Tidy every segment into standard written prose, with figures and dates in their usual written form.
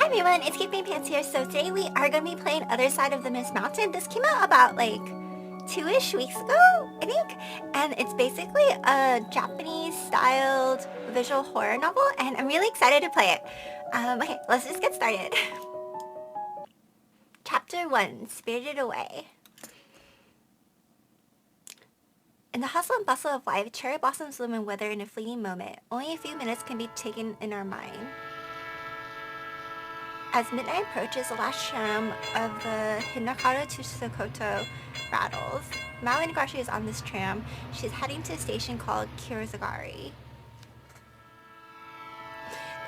Hi everyone, it's Keeping Pants here. So today we are going to be playing Other Side of the Mist Mountain. This came out about like 2-ish weeks ago, I think. And it's basically a Japanese styled visual horror novel and I'm really excited to play it. Okay, let's just get started. Chapter 1, Spirited Away. In the hustle and bustle of life, cherry blossoms bloom and wither in a fleeting moment. Only a few minutes can be taken in our mind. As midnight approaches, the last tram of the Hinakata to Sokoto rattles. Maha Igarashi is on this tram. She's heading to a station called Kisaragi.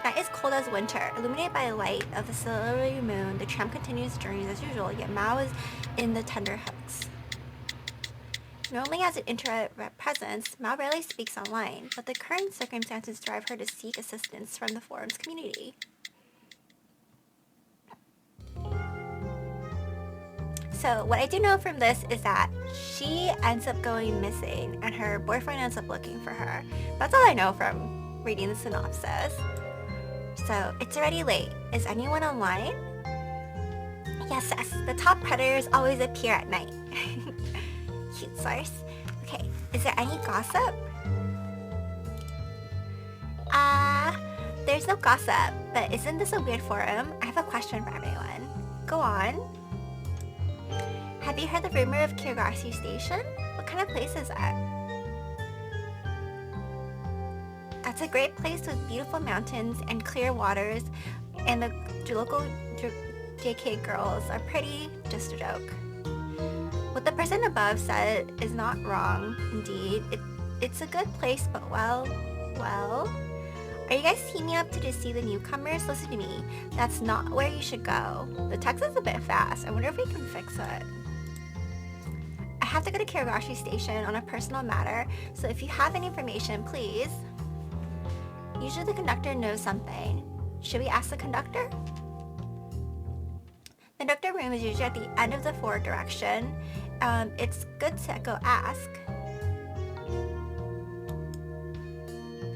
The night is cold as winter. Illuminated by the light of the silvery moon, the tram continues its journey as usual, yet Mao is in the tender hooks. Normally as an introverted presence, Mao rarely speaks online, but the current circumstances drive her to seek assistance from the forum's community. So what I do know from this is that she ends up going missing and her boyfriend ends up looking for her. That's all I know from reading the synopsis. So it's already late. Is anyone online? Yes, the top predators always appear at night. Cute source. Okay, is there any gossip? There's no gossip, but isn't this a weird forum? I have a question for everyone. Go on. Have you heard the rumor of Kisaragi Station? What kind of place is that? That's a great place with beautiful mountains and clear waters, and the local JK girls are pretty, just a joke. What the person above said is not wrong, indeed. It's a good place, but well... Are you guys teaming up to deceive the newcomers? Listen to me. That's not where you should go. The text is a bit fast. I wonder if we can fix it. I have to go to Kisaragi Station on a personal matter, so if you have any information, please. Usually the conductor knows something. Should we ask the conductor? The conductor room is usually at the end of the forward direction. It's good to go ask.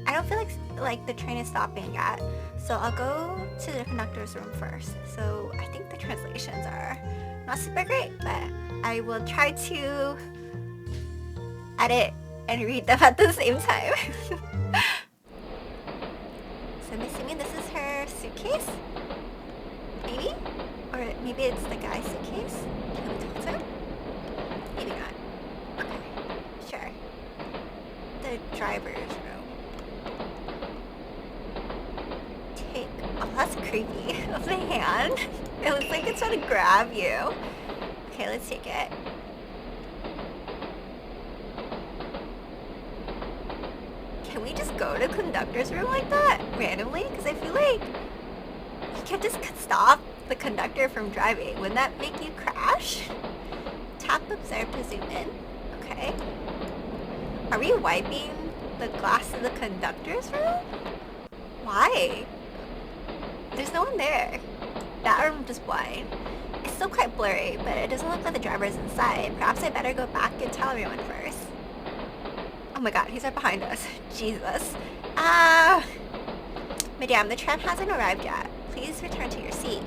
I don't feel like the train is stopping yet, so I'll go to the conductor's room first. So I think the translations are not super great, but I will try to edit and read them at the same time. So I'm assuming this is her suitcase? Maybe? Or maybe it's the guy's suitcase? Can we talk to him? Maybe not. Okay, sure. The driver's room. Oh, that's creepy. Of the hand. It looks like it's trying to grab you. Okay, let's take it. Can we just go to the conductor's room like that? Randomly? Because I feel like you can't just stop the conductor from driving. Wouldn't that make you crash? Tap observe to zoom in. Okay. Are we wiping the glass of the conductor's room? Why? There's no one there. That room just blind. It's still quite blurry, but it doesn't look like the driver's inside. Perhaps I better go back and tell everyone first. Oh my god, he's right behind us. Jesus. Madame, the tram hasn't arrived yet. Please return to your seat.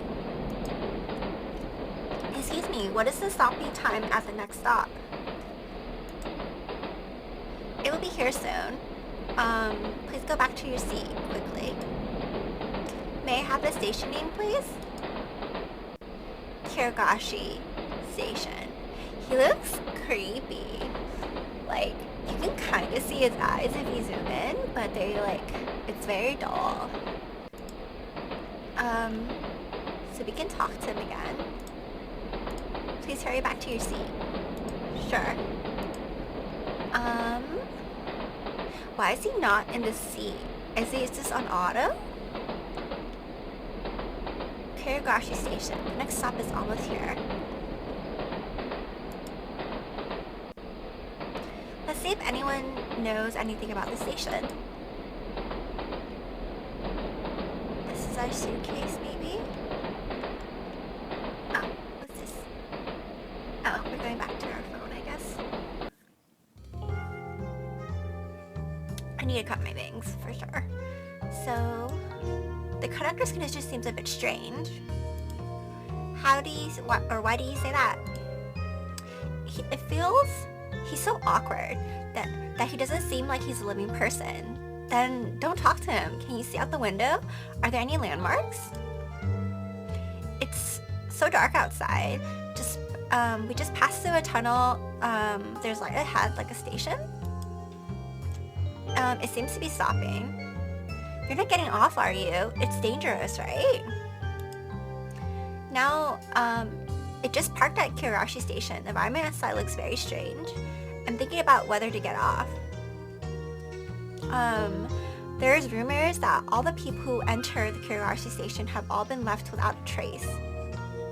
Excuse me, what is the stopping time at the next stop? It will be here soon. Please go back to your seat quickly. May I have the station name, please? Kisaragi Station. He looks creepy. Like, you can kind of see his eyes if you zoom in, but they're like, it's very dull. So we can talk to him again. Please hurry back to your seat. Sure. Why is he not in the seat? Is this on auto? Kisaragi Station. The next stop is almost here. Let's see if anyone knows anything about the station. This is our suitcase, maybe? Oh, what's this? Oh, we're going back to our phone, I guess. I need to cut my bangs, for sure. So, the conductor's condition seems a bit strange. Why do you say that? It feels he's so awkward that he doesn't seem like he's a living person. Then don't talk to him. Can you see out the window? Are there any landmarks? It's so dark outside. We just passed through a tunnel. There's light ahead, like a station. It seems to be stopping. You're not getting off, are you? It's dangerous, right? Now, it just parked at Kirashi Station. The environment outside looks very strange. I'm thinking about whether to get off. There's rumors that all the people who enter the Kirashi Station have all been left without a trace.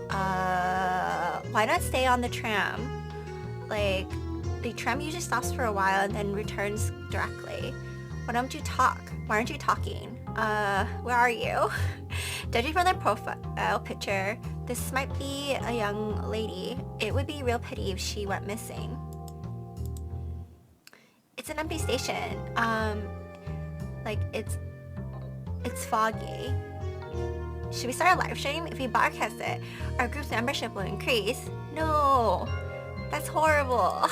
Why not stay on the tram? Like, the tram usually stops for a while and then returns directly. Why don't you talk? Why aren't you talking? Where are you? Judging from their profile picture, this might be a young lady. It would be a real pity if she went missing. It's an empty station. Like, it's foggy. Should we start a live stream? If we broadcast it, our group's membership will increase. No, that's horrible.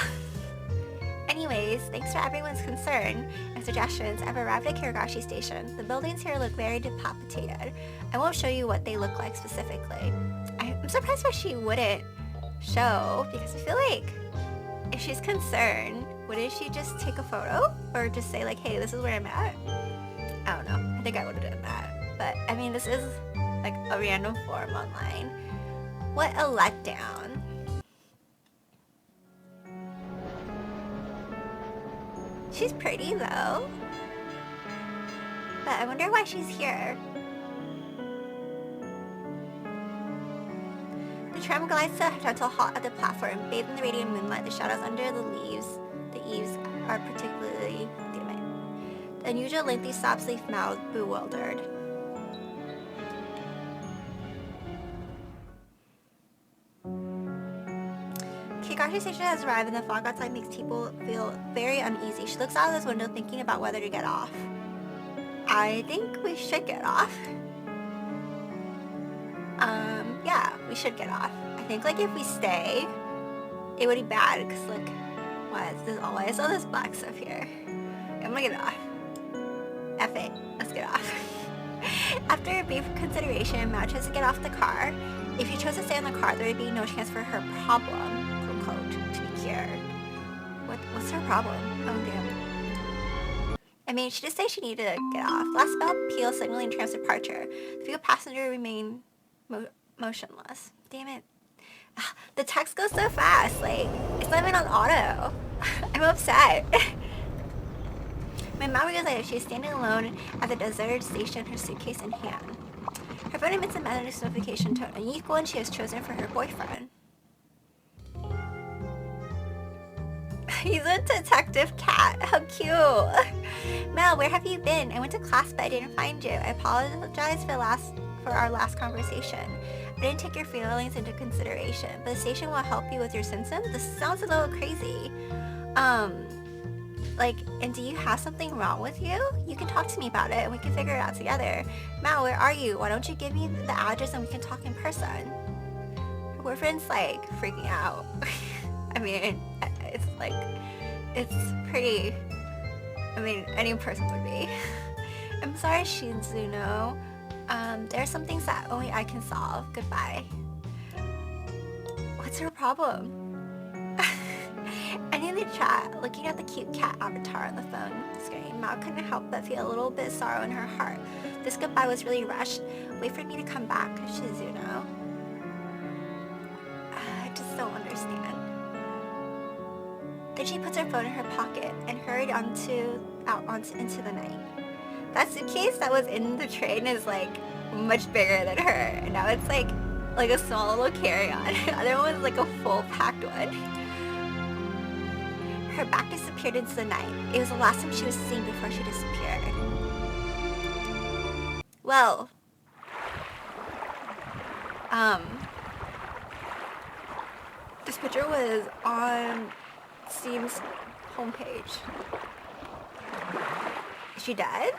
Anyways, thanks for everyone's concern and suggestions. I've arrived at Kirigashi Station. The buildings here look very dilapidated. I won't show you what they look like specifically. I'm surprised why she wouldn't show, because I feel like if she's concerned, wouldn't she just take a photo? Or just say like, hey, this is where I'm at? I don't know. I think I would have done that. But, I mean, this is like a random forum online. What a letdown. She's pretty though. But I wonder why she's here. The tram glides to a gentle halt at the platform, bathed in the radiant moonlight. The shadows under the eaves are particularly dim. The unusual lengthy stops leave mouth bewildered. Kirigashi Station has arrived and the fog outside makes people feel very uneasy. She looks out of this window thinking about whether to get off. I think we should get off. Yeah, we should get off. I think like if we stay, it would be bad because like, why is all this black stuff here? I'm gonna get off. F it, let's get off. After a brief consideration, Mao chose to get off the car. If she chose to stay in the car, there would be no chance for her problem, quote, to be cured. What's her problem? Oh damn. I mean, she did say she needed to get off. Last bell peal signaling tram's departure. The few passengers remain motionless. Damn it. The text goes so fast, like, it's not even on auto. I'm upset. My mom realized she's standing alone at the deserted station, her suitcase in hand. Her phone emits a message notification tone, a unique one she has chosen for her boyfriend. He's a detective cat. How cute. Mel, where have you been? I went to class, but I didn't find you. I apologize for our last conversation. I didn't take your feelings into consideration, but the station will help you with your symptoms. This sounds a little crazy. Like, and do you have something wrong with you? You can talk to me about it and we can figure it out together. Mal, where are you? Why don't you give me the address and we can talk in person? Her boyfriend's like freaking out. I mean, it's like, it's pretty, I mean, any person would be. I'm sorry, Shizuno. There are some things that only I can solve. Goodbye. What's her problem? And in the chat, looking at the cute cat avatar on the phone screen, Mao couldn't help but feel a little bit of sorrow in her heart. This goodbye was really rushed. Wait for me to come back, Shizuno. I just don't understand. Then she puts her phone in her pocket and hurried into the night. That suitcase that was in the train is like much bigger than her, and now it's like a small little carry-on. The other one was like a full packed one. Her back disappeared into the night. It was the last time she was seen before she disappeared. Well, this picture was on Steam's homepage. Is she dead?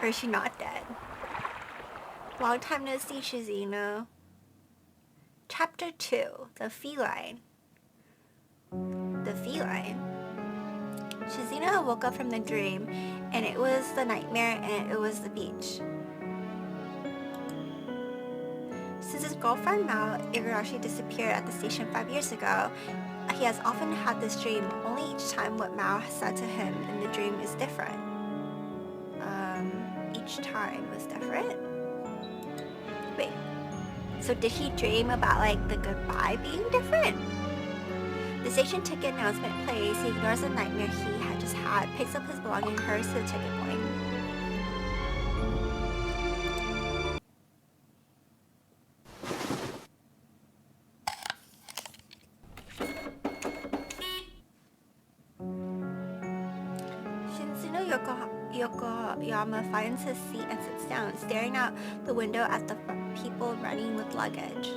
Or is she not dead? Long time no see, Shizuno. Chapter 2, The Feline. The Feline. Shizuno woke up from the dream, and it was the nightmare, and it was the beach. Since his girlfriend Maha Igarashi disappeared at the station 5 years ago, he has often had this dream, only each time what Mao has said to him in the dream is different. Each time was different? Wait, so did he dream about like the goodbye being different? The station ticket announcement plays, he ignores the nightmare he had just had, picks up his belongings, hurries to the ticket point. Shizuno Yokoyama finds his seat and sits down, staring out the window at the people running with luggage.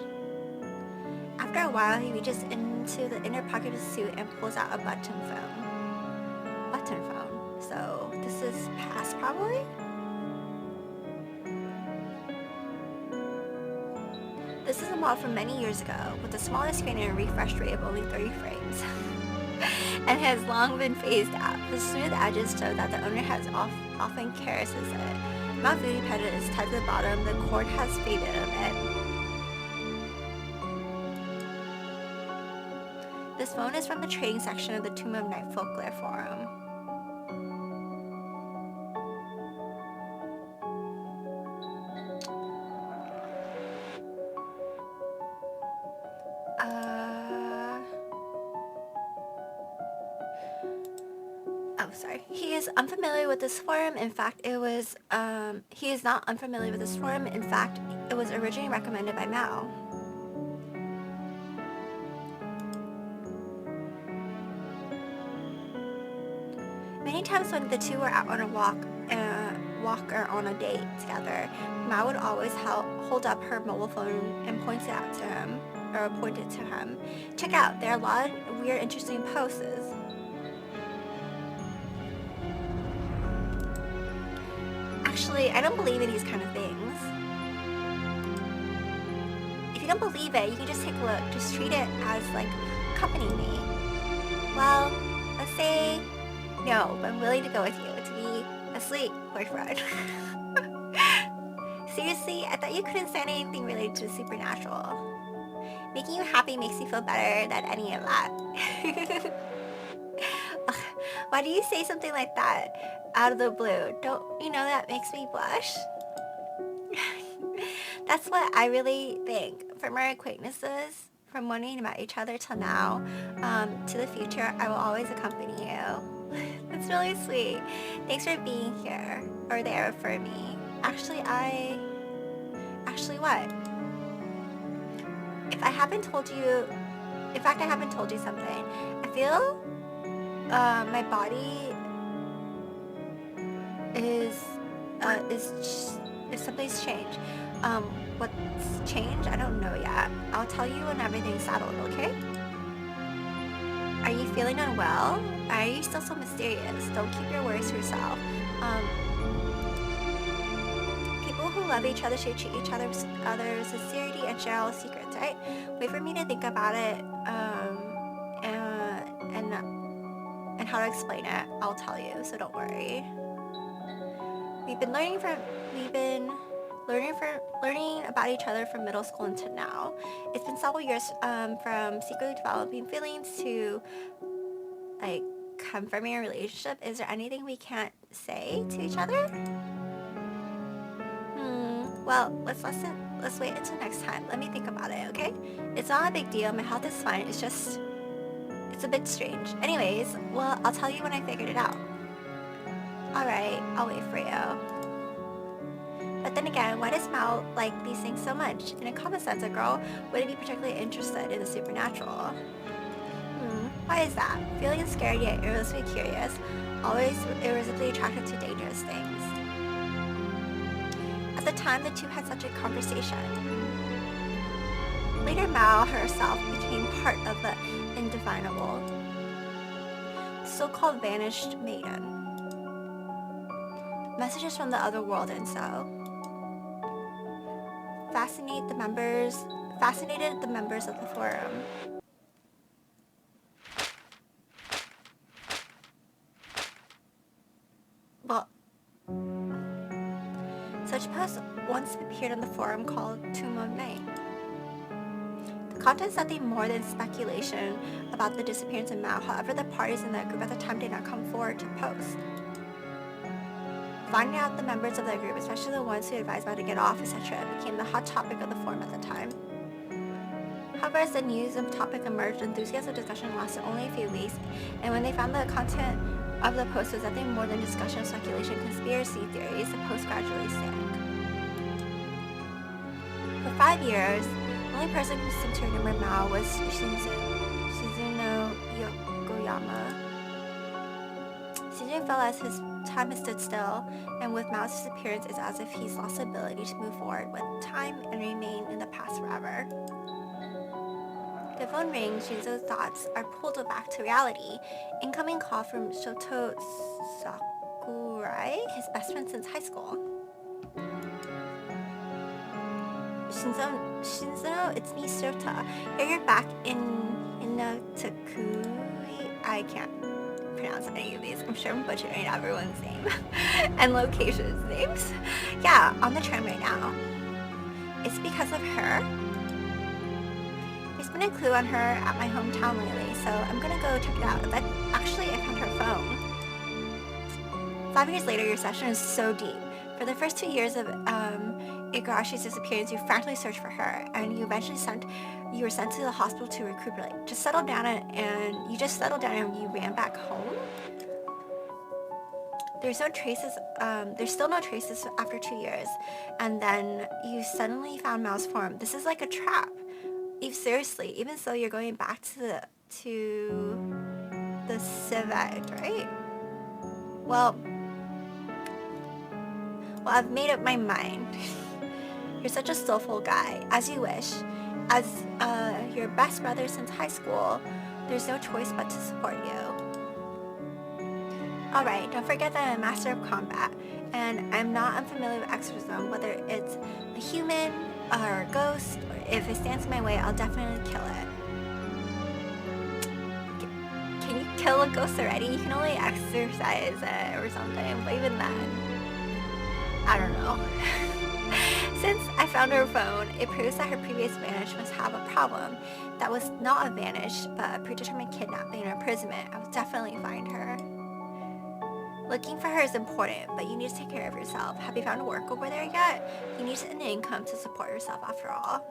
After a while, he reaches into the inner pocket of his suit and pulls out a button phone. Button phone. So, this is past, probably? This is a model from many years ago, with a smaller screen and a refresh rate of only 30 frames. And has long been phased out. The smooth edges show that the owner has often caresses it. Mount Voodoo Pedal is tied to the bottom, the cord has faded a bit. This phone is from the trading section of the Tomb of Night Folklore Forum. Oh, sorry. He is unfamiliar with this forum. In fact, he is not unfamiliar with this forum. In fact, it was originally recommended by Mao. Many times when the two were out on a walk or on a date together, Mao would always hold up her mobile phone and point it out to him, or point it to him. Check out, there are a lot of weird, interesting poses. Actually, I don't believe in these kind of things. If you don't believe it, you can just take a look. Just treat it as like accompanying me. Well, let's say no, but I'm willing to go with you to be a sweet boyfriend. Seriously, I thought you couldn't stand anything related to the supernatural. Making you happy makes you feel better than any of that. Why do you say something like that out of the blue? Don't you know that makes me blush? That's what I really think. From our acquaintances, from when we met each other till now, to the future, I will always accompany you. That's really sweet. Thanks for being here, or there for me. Actually, what? If I haven't told you, in fact, I haven't told you something. I feel my body is something's changed. What's changed? I don't know yet. I'll tell you when everything's settled, okay? Are you feeling unwell? Are you still so mysterious? Don't keep your worries to yourself. People who love each other should treat each other with sincerity and share all secrets, right? Wait for me to think about it, and how to explain it. I'll tell you, so don't worry. We've been learning about each other from middle school until now. It's been several years from secretly developing feelings to like confirming a relationship. Is there anything we can't say to each other? Well, let's wait until next time. Let me think about it, okay? It's not a big deal. My health is fine. It's a bit strange. Anyways, well, I'll tell you when I figured it out. Alright, I'll wait for you. But then again, why does Mao like these things so much? In a common sense, a girl wouldn't be particularly interested in the supernatural. Why is that? Feeling scared yet irresistibly curious, always irresistibly attracted to dangerous things. At the time, the two had such a conversation. Later, Mao herself became part of the indefinable, so-called vanished maiden. Messages from the other world and so. fascinated the members of the forum. Well, such posts once appeared on the forum called Tumone. The content is nothing more than speculation about the disappearance of Mao. However, the parties in that group at the time did not come forward to post. Finding out the members of the group, especially the ones who advised Mao to get off, etc., became the hot topic of the forum at the time. However, as the news of the topic emerged, enthusiasm discussion lasted only a few weeks, and when they found the content of the post was nothing more than discussion, speculation, conspiracy theories, the post gradually sank. For 5 years, the only person who seemed to remember Mao was Shizuno Yokoyama. Shizuno felt as his time has stood still, and with Mao's disappearance, it's as if he's lost the ability to move forward with time and remain in the past forever. The phone rings, Shizuno's thoughts are pulled back to reality. Incoming call from Shoto Sakurai, his best friend since high school. Shizuno, it's me, Shota. Here you're back in Takui. I can't pronounce any of these. I'm sure I'm butchering everyone's name and locations names. Yeah, on the tram right now. It's because of her. There's been a clue on her at my hometown lately, so I'm gonna go check it out. Actually, I found her phone. 5 years later, your session is so deep. For the first 2 years of Igarashi's disappearance, you frantically searched for her, and you eventually you were sent to the hospital to recuperate. Just settled down and you ran back home. There's still no traces after 2 years, and then you suddenly found Mao's form. This is like a trap. Seriously, even so, you're going back to the civet, right? Well, I've made up my mind. You're such a soulful guy, as you wish. As your best brother since high school, there's no choice but to support you. Alright, don't forget that I'm a master of combat, and I'm not unfamiliar with exorcism, whether it's a human or a ghost, or if it stands in my way, I'll definitely kill it. Can you kill a ghost already? You can only exorcise it or something, but even then, I don't know. Since I found her phone, it proves that her previous vanish must have a problem. That was not a vanish, but a predetermined kidnapping or imprisonment. I will definitely find her. Looking for her is important, but you need to take care of yourself. Have you found work over there yet? You need an income to support yourself after all.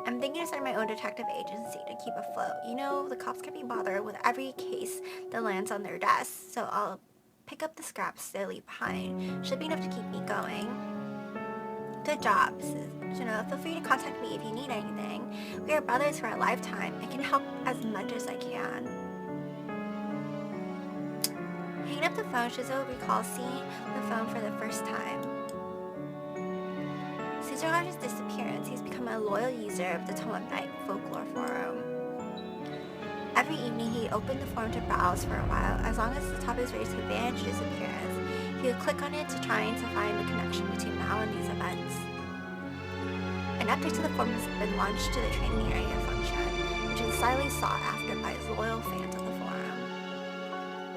I'm thinking of starting my own detective agency to keep afloat. You know, the cops can be bothered with every case that lands on their desk, so I'll pick up the scraps they leave behind. Should be enough to keep me going. Good job. Feel free to contact me if you need anything. We are brothers for a lifetime. I can help as much as I can. Hanging up the phone, Shizuno recalls seeing the phone for the first time. Since Igarashi's disappearance, he's become a loyal user of the Tomo Night Folklore Forum. Every evening, he opened the forum to browse for a while. As long as the topic is raised to vanish disappearance, he would click on it to trying to find the connection between Mao and these events. An update to the forum has been launched to the training area function, which is slightly sought after by his loyal fans of the forum.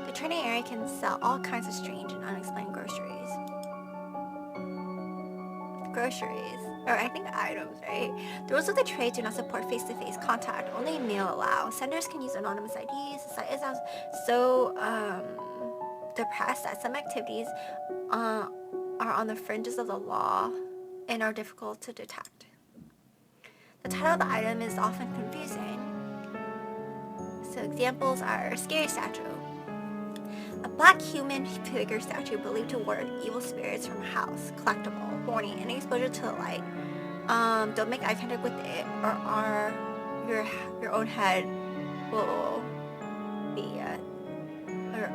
The training area can sell all kinds of strange and unexplained groceries. Or I think items, right? The rules of the trade do not support face-to-face contact, only mail allow. Senders can use anonymous IDs. The site is now so depressed that some activities are on the fringes of the law and are difficult to detect. The title of the item is often confusing. So examples are scary statue. A black human figure statue believed to ward evil spirits from a house. Collectible. Warning, any exposure to the light. Don't make eye contact with it, or your own head will be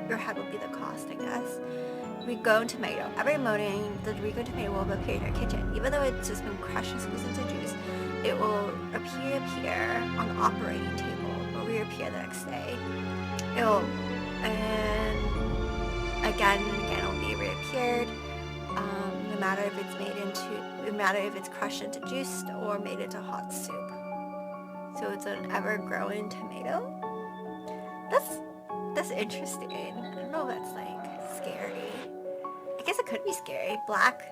your head will be the cost, I guess. Rigon tomato. Every morning, the Rigon tomato will appear in your kitchen. Even though it's just been crushed and squeezed into juice, it will appear on the operating table, or reappear the next day. And again, it will be reappeared. No matter if it's crushed into juice or made into hot soup. So it's an ever-growing tomato. That's interesting. I don't know if that's like scary. I guess it could be scary. Black,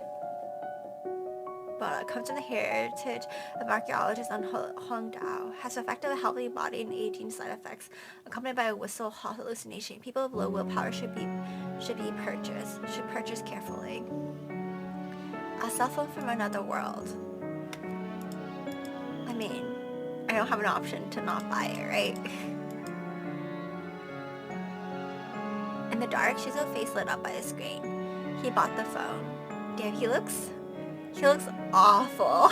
but it comes from the heritage of archaeologists on Hongdao. Has the effect of a healthy body and aging side effects, accompanied by a whistle hallucination. People with low willpower should purchase carefully. A cell phone from another world. I mean, I don't have an option to not buy it, right? In the dark, Shizuo's face lit up by the screen. He bought the phone. Damn, he looks awful.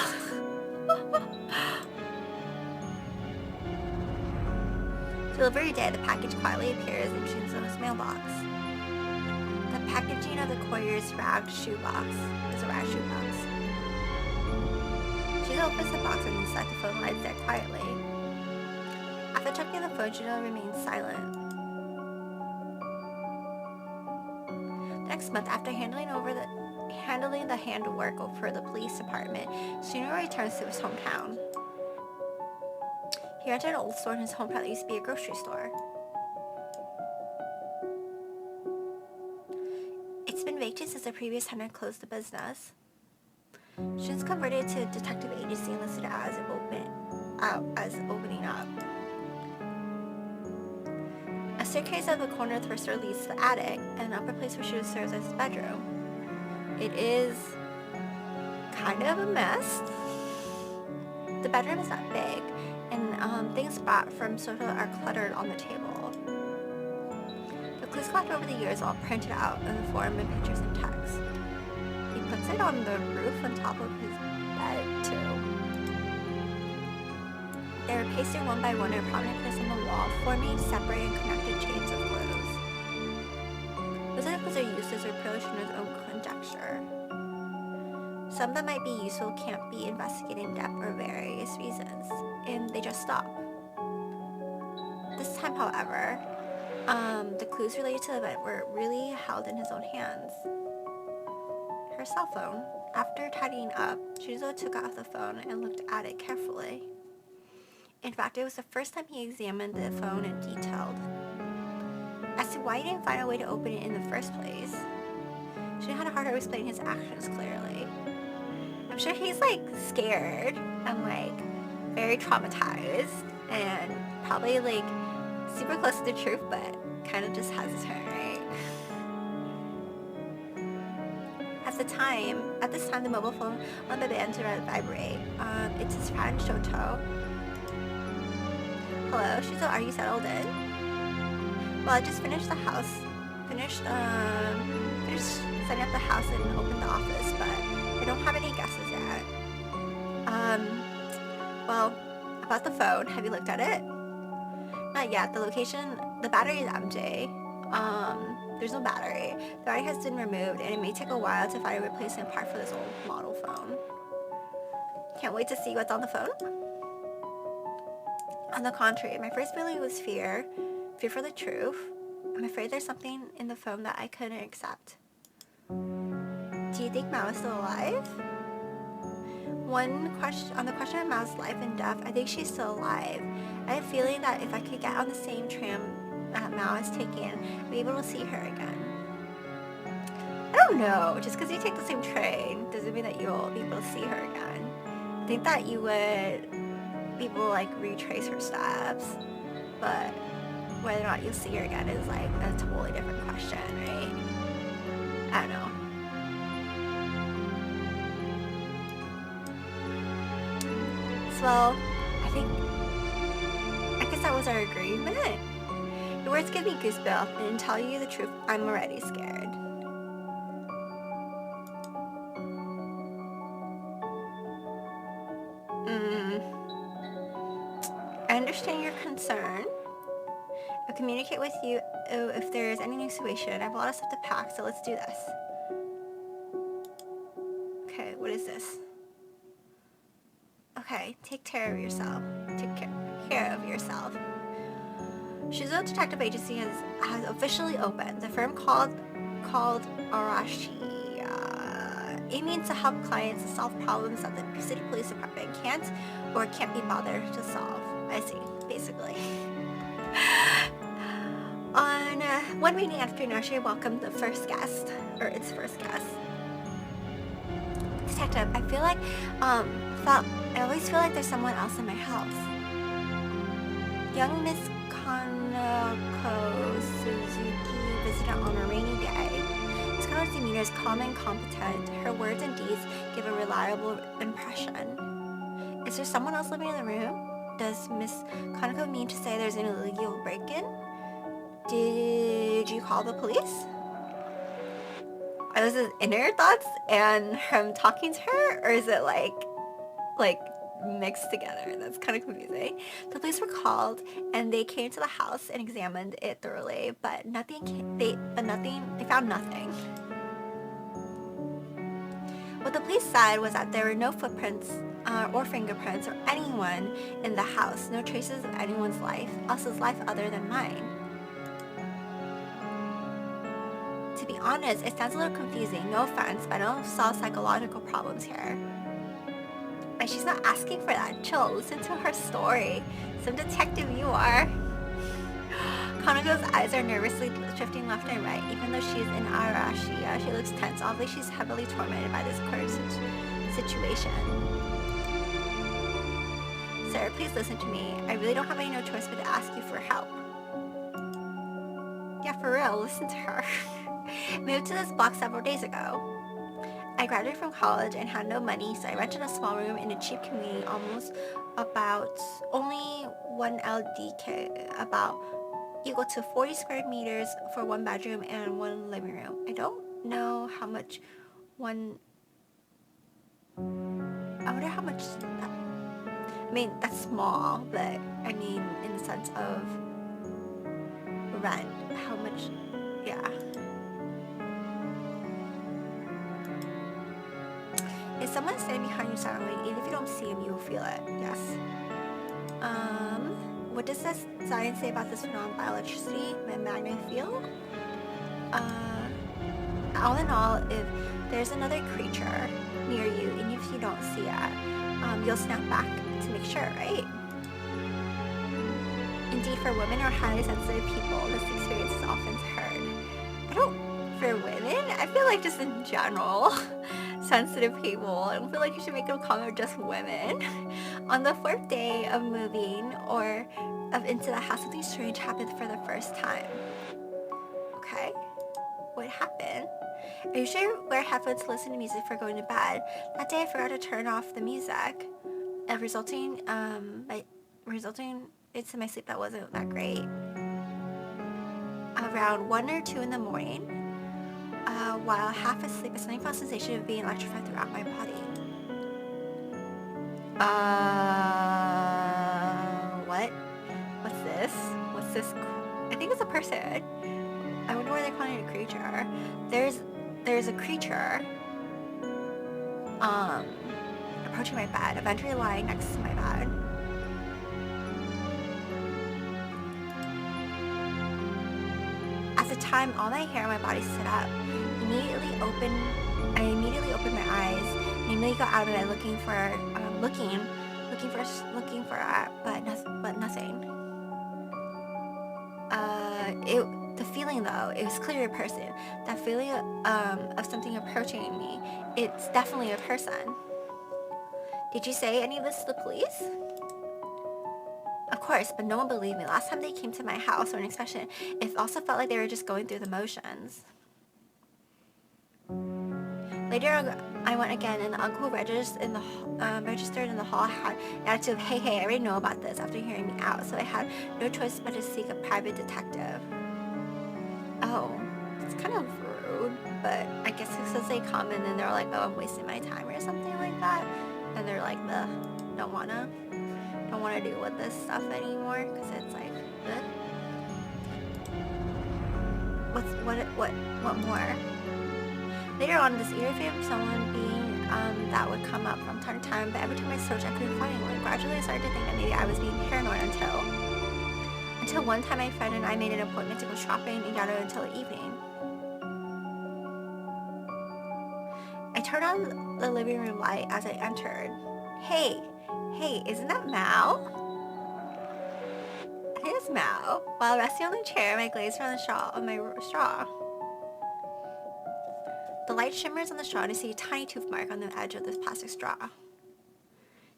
Delivery day, the package quietly appears in Shizuo's mailbox. The packaging of the courier's ragged shoebox is a ragged shoebox. Shizuo opens the box and inside the phone lies there quietly. After checking the phone, Shizuo remains silent. Next month, after handling the handwork for the police department, Shizuo returns to his hometown. He entered an old store in his hometown that used to be a grocery store. It's been vacant since the previous tenant closed the business. Shizuo's converted to a detective agency and listed as opening up. A staircase at the corner of the first floor leads to the attic, and an upper place where Shizuo serves as his bedroom. It is kind of a mess. The bedroom is not big, and things bought from Soto are cluttered on the table. The clues collected over the years are all printed out in the form of pictures and text. He puts it on the roof on top of his bed, too. They were pasted one by one in a prominent place on the wall, forming separate and connected chains of clues. Those of the clues are useless or purely Shino's own conjecture. Some that might be useful can't be investigated in depth for various reasons, and they just stop. This time, however, the clues related to the event were really held in his own hands. Her cell phone. After tidying up, Shizuo took out the phone and looked at it carefully. In fact, it was the first time he examined the phone in detail. As to why he didn't find a way to open it in the first place, Shizuo had a hard time explaining his actions clearly. I'm sure he's like scared and like very traumatized and probably like super close to the truth, but kind of just hesitant, right? At this time, the mobile phone on the bed started to vibrate. It's his friend Shoto. Hello, Shizuo, are you settled in? Well, I just finished setting up the house and opened the office, but I don't have any guesses yet. Well, about the phone, have you looked at it? Not yet. The battery is empty. There's no battery. The battery has been removed, and it may take a while to find a replacement part for this old model phone. Can't wait to see what's on the phone. On the contrary, my first feeling was fear for the truth. I'm afraid there's something in the phone that I couldn't accept. Do you think Mao is still alive? On the question of Mao's life and death, I think she's still alive. I have a feeling that if I could get on the same tram that Mao has taken, I'd be able to see her again. I don't know. Just because you take the same train doesn't mean that you'll be able to see her again. I think that you would be able to like retrace her steps, but whether or not you'll see her again is like a totally different question, right? I don't know. Well, I guess that was our agreement. Your words give me goosebumps, and to tell you the truth, I'm already scared. I understand your concern. I'll communicate with you if there is any new situation. I have a lot of stuff to pack, so let's do this. Okay, what is this? Okay, take care of yourself. Take care of yourself. Shizuno Detective Agency has officially opened. The firm called Arashi aiming to help clients solve problems that the city police department can't or can't be bothered to solve. I see, basically. On one rainy afternoon, she welcomed the first guest, or its first guest. Detective, I feel like, I always feel like there's someone else in my house. Young Miss Kanako Suzuki visited on a rainy day. Miss Kanako's demeanor is calm and competent. Her words and deeds give a reliable impression. Is there someone else living in the room? Does Miss Kanako mean to say there's an illegal break-in? Did you call the police? Are those his inner thoughts and him talking to her? Or is it like mixed together? That's kind of confusing. The police were called and they came to the house and examined it thoroughly, but they found nothing. What the police said was that there were no footprints or fingerprints or anyone in the house, no traces of anyone's else's life other than mine. To be honest, it sounds a little confusing, no offense, but I don't solve psychological problems here. And she's not asking for that. Chill, listen to her story. Some detective you are. Kanako's eyes are nervously shifting left and right. Even though she's in Igarashi, she looks tense. Obviously, she's heavily tormented by this current situation. Sir, please listen to me. I really don't have any no choice but to ask you for help. Yeah, for real, listen to her. Moved to this block several days ago. I graduated from college and had no money, so I rented a small room in a cheap community, only 1 LDK, about equal to 40 square meters for 1 bedroom and 1 living room. I don't know how much I wonder how much, I mean, that's small, but I mean, in the sense of rent, how much, yeah. Is someone standing behind you silently? Even if you don't see him, you will feel it. Yes. What does this science say about this phenomenon by electricity and magnetic field? All in all, if there's another creature near you, and if you don't see it, you'll snap back to make sure, right? Indeed, for women or highly sensitive people, this experience is often heard. For women, I feel like just in general, sensitive people, I don't feel like you should make a comment just women. On the 4th day of moving or of into the house, something strange happened for the first time. Okay, what happened? Are you sure you wear headphones to listen to music for going to bed? That day I forgot to turn off the music, resulting into my sleep that wasn't that great. Around 1 or 2 in the morning, while half asleep, a sudden felt sensation of being electrified throughout my body. What? What's this? What's this? I think it's a person. I wonder why they're calling it a creature. There's a creature, approaching my bed, eventually lying next to my bed. At the time, all my hair on my body stood up. I immediately opened my eyes and immediately got out of bed looking for but nothing. The feeling though, it was clearly a person. That feeling of something approaching me, it's definitely a person. Did you say any of this to the police? Of course, but no one believed me. Last time they came to my house for an inspection, it also felt like they were just going through the motions. Later, I went again, and the uncle who registered in the hall had an attitude of, hey, I already know about this after hearing me out, so I had no choice but to seek a private detective. Oh, it's kind of rude, but I guess it's because they come and then they're like, oh, I'm wasting my time or something like that, and they're like, don't wanna deal with this stuff anymore, because it's like, what more? Later on, this eerie feeling of someone being that would come up from time to time, but every time I searched, I couldn't find anyone. Gradually, I started to think that maybe I was being paranoid until one time my friend and I made an appointment to go shopping and gather until the evening. I turned on the living room light as I entered. Hey, isn't that Mao? It is Mao. While resting on the chair, my glaze around my straw. The light shimmers on the straw and I see a tiny tooth mark on the edge of this plastic straw.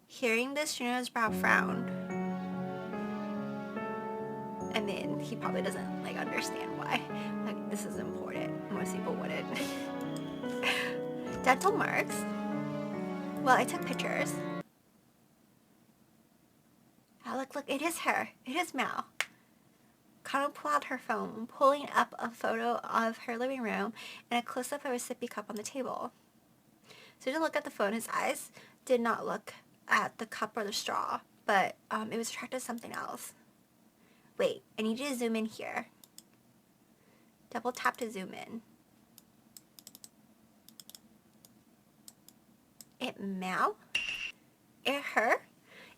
Hearing this, Shizuno's brow frowned. I mean, he probably doesn't understand why. This is important. Most people wouldn't. Dental marks. Well, I took pictures. Oh, look, it is her. It is Mao. Kano pulled out her phone, pulling up a photo of her living room and a close-up of a sippy cup on the table. So he didn't look at the phone. His eyes did not look at the cup or the straw, but it was attracted to something else. Wait, I need you to zoom in here. Double tap to zoom in. It Mao? It her?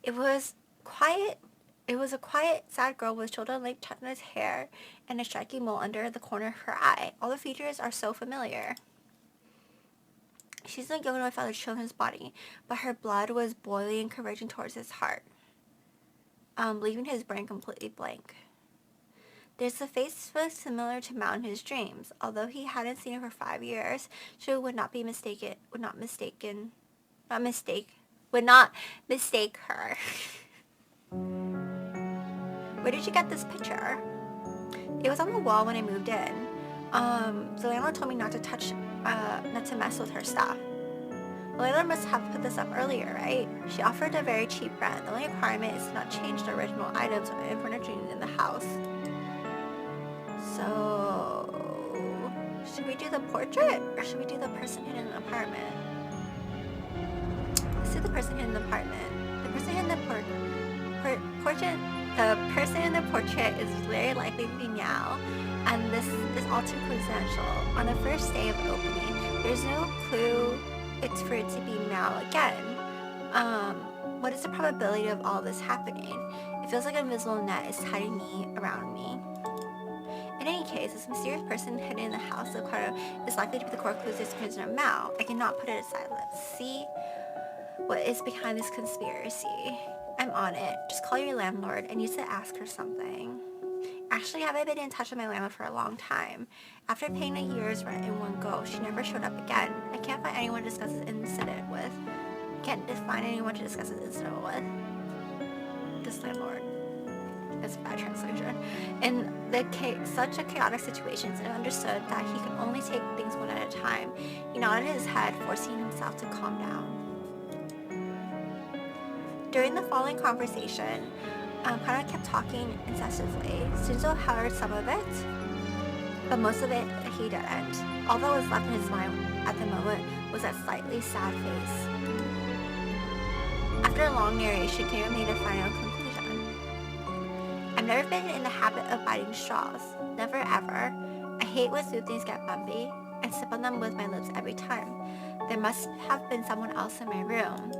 It was quiet. It was a quiet, sad girl with shoulder-length chestnut hair and a striking mole under the corner of her eye. All the features are so familiar. Shizuno Yokoyama felt a chill in his body, but her blood was boiling and converging towards his heart, leaving his brain completely blank. There's a face was similar to Mao in his dreams. Although he hadn't seen her for 5 years, she would not mistake her. Where did you get this picture? It was on the wall when I moved in. The landlord told me not to mess with her stuff. The landlord must have put this up earlier, right? She offered a very cheap rent. The only requirement is to not change the original items and furniture in the house. So, should we do the portrait or should we do the person hidden in the apartment? Let's do the person hidden in the apartment. The person hidden in the portrait is very likely to be Meow, and this is all too coincidental. On the first day of opening, there's no clue it's for it to be Meow again. What is the probability of all this happening? It feels like an invisible net is hiding me around me. In any case, this mysterious person hidden in the house of Kano is likely to be the core clues to the of Mao. I cannot put it aside. Let's see what is behind this conspiracy. I'm on it. Just call your landlord. I need to ask her something. Actually, I haven't been in touch with my landlord for a long time. After paying a year's rent in one go, she never showed up again. I can't find anyone to discuss this incident with. Can't find anyone to discuss this incident with. This landlord. That's a bad translation. In such a chaotic situation, it understood that he could only take things one at a time. He nodded his head, forcing himself to calm down. During the following conversation, Kano kept talking incessantly. Shinzo heard some of it, but most of it he didn't. All that was left in his mind at the moment was that slightly sad face. After a long narration, Kano made a final conclusion. I've never been in the habit of biting straws. Never ever. I hate when smooth things get bumpy. I sip on them with my lips every time. There must have been someone else in my room.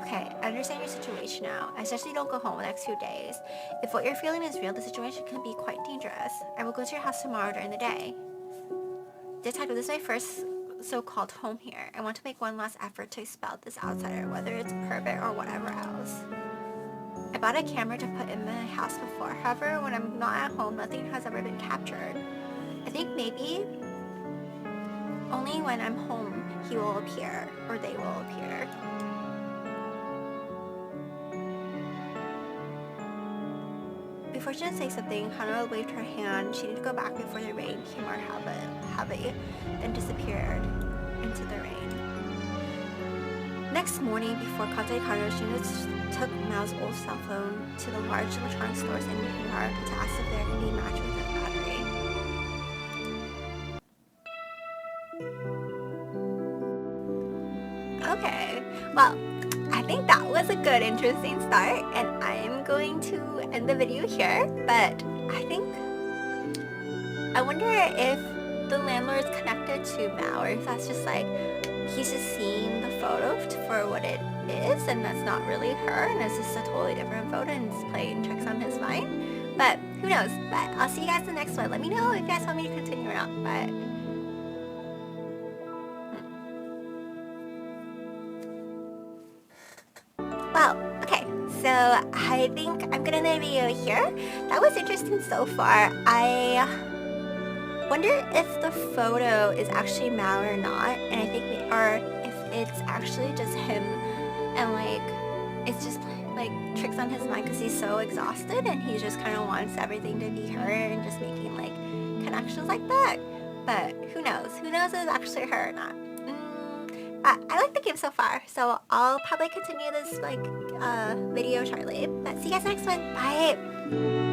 Okay, I understand your situation now. I suggest you don't go home the next few days. If what you're feeling is real, the situation can be quite dangerous. I will go to your house tomorrow during the day. Detective, this is my first so-called home here. I want to make one last effort to expel this outsider, whether it's a pervert or whatever else. I bought a camera to put in my house before. However, when I'm not at home, nothing has ever been captured. I think maybe only when I'm home he will appear, or they will appear. Before she could say something, Hana waved her hand. She needed to go back before the rain came more heavy, then disappeared into the rain. Next morning, before contacting Kano, she took Mao's old cell phone to the large electronic stores in Hingar to ask if there could be a match with the battery. Okay, well, I think that was a good, interesting start, and I'm going to end the video here, but I wonder if the landlord's connected to Mao, or if that's just like, he's just seeing the photo for what it is, and that's not really her, and it's just a totally different photo, and it's playing tricks on his mind, but who knows. But I'll see you guys in the next one. Let me know if you guys want me to continue or not, but So I think I'm gonna end the video here. That was interesting so far. I wonder if the photo is actually Mao or not, and I think or if it's actually just him, and like it's just like tricks on his mind because he's so exhausted and he just kind of wants everything to be her and just making like connections like that. But who knows? Who knows if it's actually her or not? I like the game so far, so I'll probably continue this like video shortly. But see you guys next one. Bye.